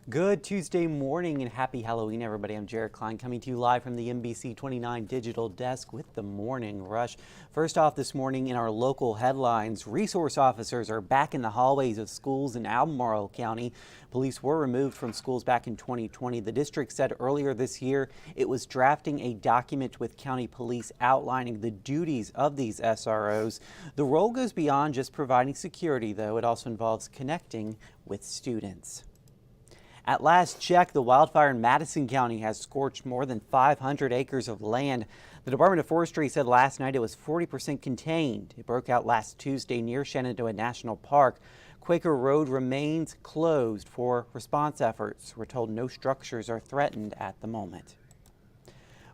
Good Tuesday morning and happy Halloween, everybody. I'm Jared Klein coming to you live from the NBC29 Digital Desk with the Morning Rush. First off this morning in our local headlines, resource officers are back in the hallways of schools in Albemarle County. Police were removed from schools back in 2020. The district said earlier this year it was drafting a document with county police outlining the duties of these SROs. The role goes beyond just providing security, though. It also involves connecting with students. At last check, the wildfire in Madison County has scorched more than 500 acres of land. The Department of Forestry said last night it was 40% contained. It broke out last Tuesday near Shenandoah National Park. Quaker Road remains closed for response efforts. We're told no structures are threatened at the moment.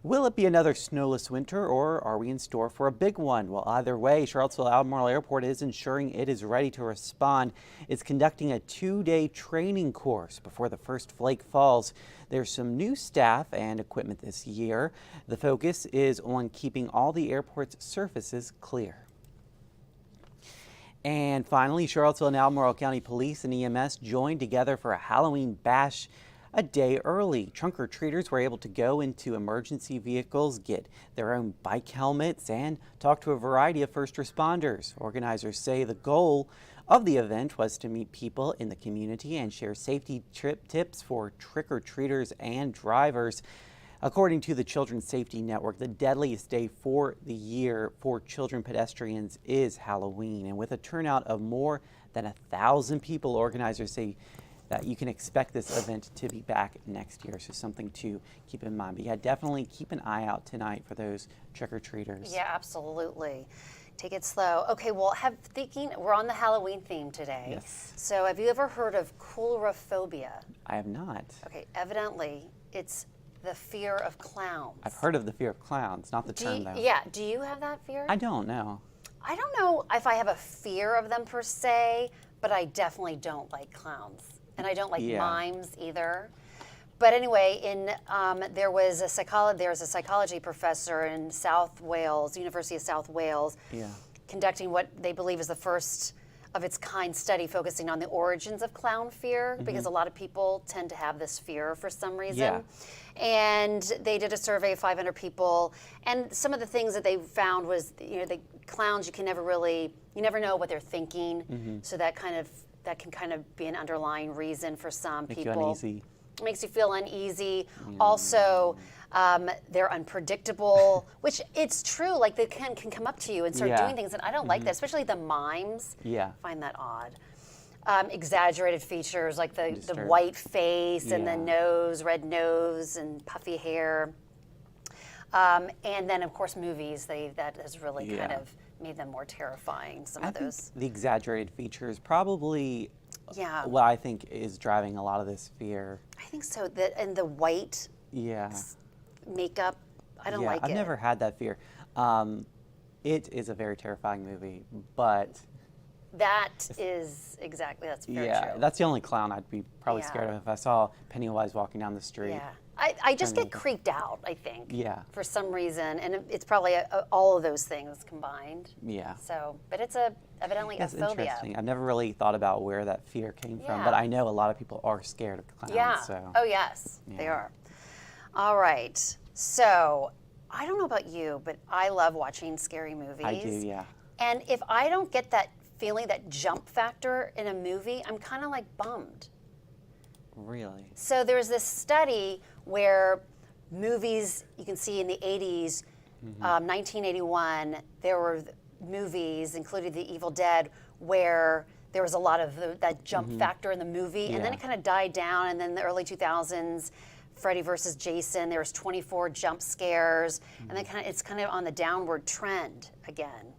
Will it be another snowless winter, or are we in store for a big one? Well, either way, Charlottesville Albemarle Airport is ensuring it is ready to respond. It's conducting a 2-day training course before the first flake falls. There's some new staff and equipment this year. The focus is on keeping all the airport's surfaces clear. And finally, Charlottesville and Albemarle County Police and EMS joined together for a Halloween bash a day early. Trunk-or-treaters were able to go into emergency vehicles, get their own bike helmets, and talk to a variety of first responders. Organizers say the goal of the event was to meet people in the community and share safety tips for trick-or-treaters and drivers. According to the Children's Safety Network, the deadliest day for the year for children pedestrians is Halloween. And with a turnout of more than 1,000 people, organizers say that you can expect this event to be back next year, so something to keep in mind. But yeah, definitely keep an eye out tonight for those trick-or-treaters. Yeah, absolutely. Take it slow. Okay, well, we're on the Halloween theme today. Yes. So have you ever heard of coulrophobia? I have not. Okay, evidently it's the fear of clowns. I've heard of the fear of clowns, not the term though. Yeah, do you have that fear? I don't know. I don't know if I have a fear of them per se, but I definitely don't like clowns. And I don't like mimes either. But anyway, there's a psychology professor in South Wales, University of South Wales, conducting what they believe is the first of its kind study focusing on the origins of clown fear, because a lot of people tend to have this fear for some reason. And they did a survey of 500 people, and some of the things that they found was, the clowns, you never know what they're thinking, so that can kind of be an underlying reason for some people. Make you uneasy. It makes you feel uneasy. Also, they're unpredictable, which it's true. Like they can come up to you and start doing things, and I don't like that, especially the mimes. I find that odd. Exaggerated features like the white face and the nose, red nose, and puffy hair. And then, of course, movies. That has really kind of made them more terrifying, some of those. The exaggerated features probably what I think is driving a lot of this fear. I think so. And the white makeup, I don't like it. I've never had that fear. It is a very terrifying movie, but that's very true. That's the only clown I'd be probably scared of if I saw Pennywise walking down the street. I just get creeped out, I think, for some reason, and it's probably all of those things combined. So, but it's evidently a phobia. Interesting. I've never really thought about where that fear came from, but I know a lot of people are scared of clowns. So. Oh yes, they are. All right. So, I don't know about you, but I love watching scary movies. I do, And if I don't get that feeling, that jump factor in a movie, I'm kind of like bummed. Really? So there's this study where movies, you can see in the 80s, 1981, there were movies, including The Evil Dead, where there was a lot of that jump factor in the movie, and then it kind of died down, and then in the early 2000s, Freddy versus Jason, there was 24 jump scares, and then it's kind of on the downward trend again.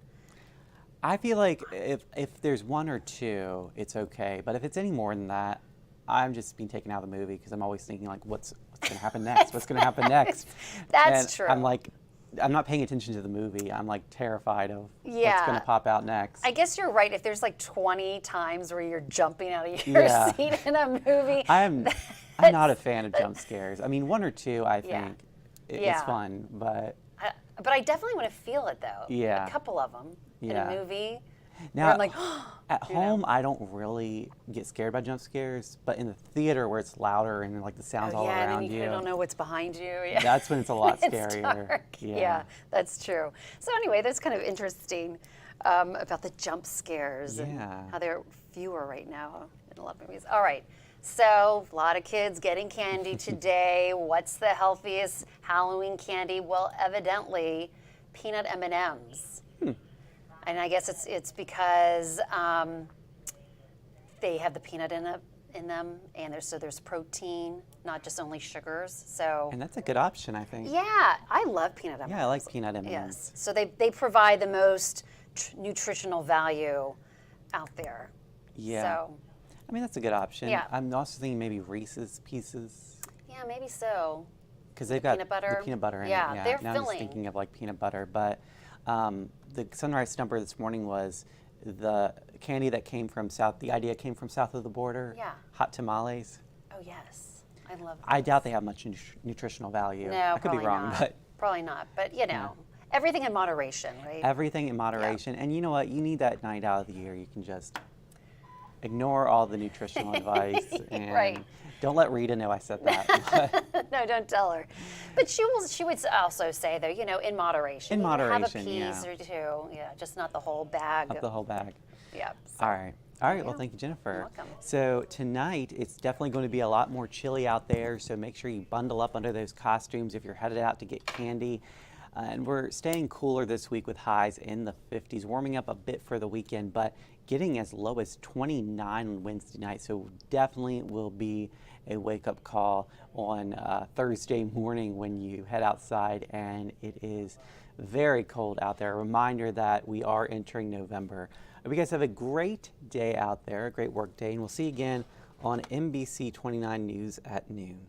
I feel like if there's one or two, it's okay, but if it's any more than that, I'm just being taken out of the movie because I'm always thinking like, what's going to happen next? What's going to happen next? That's true. I'm like, I'm not paying attention to the movie. I'm like terrified of what's going to pop out next. I guess you're right. If there's like 20 times where you're jumping out of your seat in a movie. I'm not a fan of jump scares. I mean, one or two, I think it's fun, but I definitely want to feel it though. Yeah. A couple of them in a movie. Now, Where I'm like, at you know. home, I don't really get scared by jump scares, but in the theater where it's louder and like the sounds all yeah, and around then you don't know what's behind you. Yeah. that's when it's a lot It's scarier. dark. Yeah, that's true. So anyway, that's kind of interesting about the jump scares and how they're fewer right now in a lot of movies. All right, so a lot of kids getting candy today. What's the healthiest Halloween candy? Well, evidently, peanut M&Ms. And I guess it's because they have the peanut in them, and there's protein, not just only sugars. So And that's a good option, I think. yeah, I love peanut M&Ms. Yeah, I like peanut M&Ms. Yes, so they provide the most nutritional value out there. Yeah. So I mean, that's a good option. Yeah. I'm also thinking maybe Reese's Pieces. yeah, maybe so. Because they've got peanut butter? the peanut butter in Yeah, it. Yeah, they're now I'm just filling. thinking of like peanut butter. But the sunrise number this morning was the candy that came from the idea came from south of the border. Yeah. Hot tamales. Oh yes, I love. I doubt they have much nutritional value. No, I could be probably wrong, not. but Probably not, but you know, everything in moderation, right? everything in moderation. And you know what? You need that night out of the year. You can just ignore all the nutritional advice and Right. don't let Rita know I said that. No, don't tell her. But she would also say though, you know, in moderation. In You can have a moderation, piece or two, yeah, just not the whole bag. Up the whole bag. Yeah. So. All right. All right. Well, Yeah. thank you, Jennifer. You're welcome. So tonight, it's definitely going to be a lot more chilly out there. So make sure you bundle up under those costumes if you're headed out to get candy. And we're staying cooler this week with highs in the 50s, warming up a bit for the weekend, but getting as low as 29 on Wednesday night. So definitely will be a wake-up call on Thursday morning when you head outside and it is very cold out there. A reminder that we are entering November. I hope you guys have a great day out there, a great work day, and we'll see you again on NBC 29 News at noon.